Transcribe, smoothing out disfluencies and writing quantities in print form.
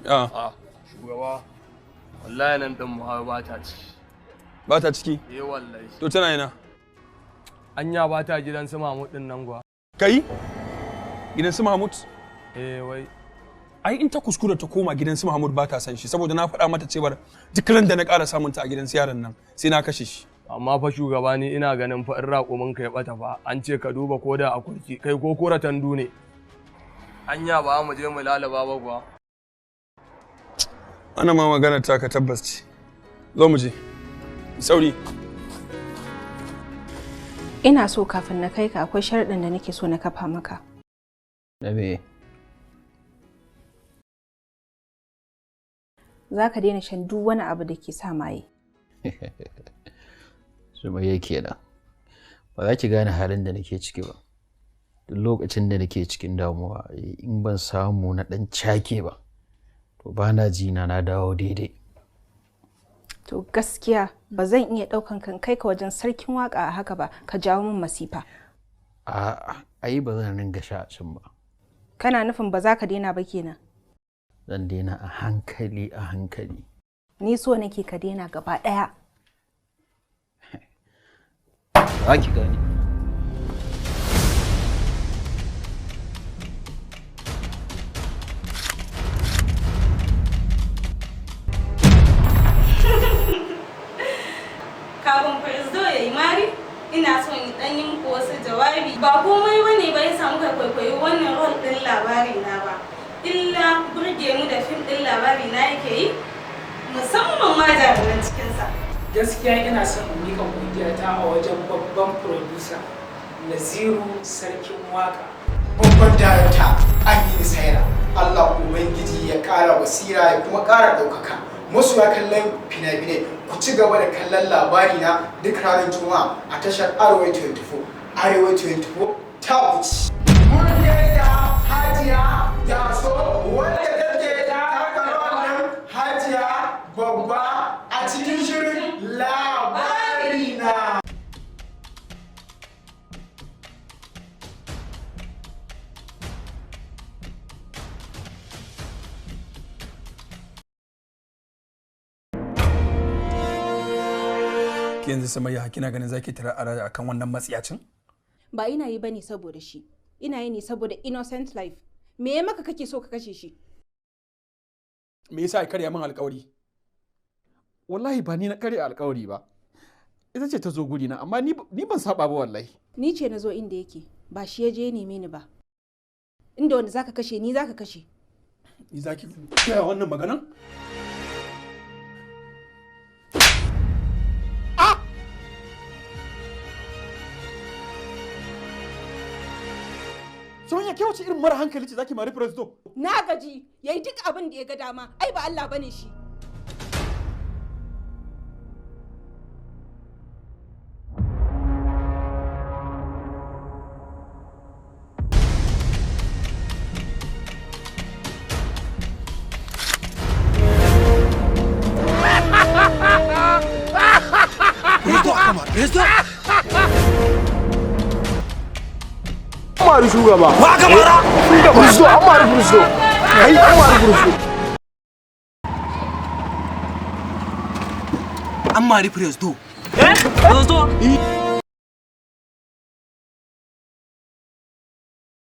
Shugaba, wallahi nan din mu ba ta ciki. Ba ta ciki? Wallahi. To tana ina? Anya ba ta gidan su Mahmud din nan gwa. Kai? Gidan su Mahmud? Wai. Ai in ta kuskura ta koma gidan su Mahmud ba ta san shi saboda na faɗa mata cewa duk ran da na ƙara samun ta a gidan su yaron nan sai na kashe shi. Amma fa shugaba ni ina ganin fa in raƙumin ka ya bata fa an ce ka duba ko da a kurki kai ko kora tandu ne. Anya ba mu je mu lalaba ba kuwa. Ana ma magana ta ka tabbas ce. Zo mu je. Sauri. Ina so kafin na kai ka akwai sharaɗin da nake so na kafa maka. Da me? Za ka daina shan duk wani abu da ke sa maye. Sumayya kenan. Ba za ki gane halin da nake ciki ba. Duk lokacin da nake cikin damuwa in ban samu na ɗan cake ba, to ba na ji na dawo daidai. To gaskiya ba zan iya ɗaukan kan kai ka wajen sarkin waka a haka ba, ka jawo min masifa. Ai ba zan ringa sha a can ba. Kana nufin ba za ka daina ba kenan? Zan daina a hankali a hankali. Ni so nake ka daina gaba ɗaya. Za ki gani. Kafin Firisdo ya yi mari, ina son yi ɗan yi muku wasu jawabi. Ba komai bane ba ya samu kai kwaikwayo wannan rol ɗin labari na ba. Illa burge mu da fim ɗin labari na yake yi, musamman ma jaruman cikinsa. Gaskiya ina son in miƙa godiyata a wajen babban producer Naziru Sarkin Waka. Babban darakta Aminu Saira. Allah Ubangiji ya ƙara basira ya kuma ƙara ɗaukaka. Masoya kallon fina-finai ku ci gaba da kallon labari na duk ranar Juma'a a tashar Arewa 24. Arewa 24 ta wuce. Mun da Hajiya da so wanda take taka wannan Hajiya babba a cikin shirin Labarina. Yanzu Sumayya kina ganin zaki tara a kan wannan matsiyacin? Ba ina yi bane saboda shi. Ina yi ne saboda innocent life. Me ya maka kake so ka kashe shi? Me yasa ya karya min alƙawari? Wallahi ba ni na karya alƙawari ba. Ita ce ta zo guri na amma ni ban saba ba wallahi. Ni ce na zo inda yake, ba shi ya je neme ni ba. Inda wanda zaka kashe ni zaka kashe. Ni zaki kaya wannan maganan? Sonya ke wace irin mara hankali ce zaki mari Firisdo? Na gaji, yayi duk abin da ya ga dama. Ai ba Allah bane shi. Firisdo! Amari shugaba. Wa ka mara? Firisdo, amari Firisdo. Ai, amari Firisdo. Amari Firisdo. Firisdo?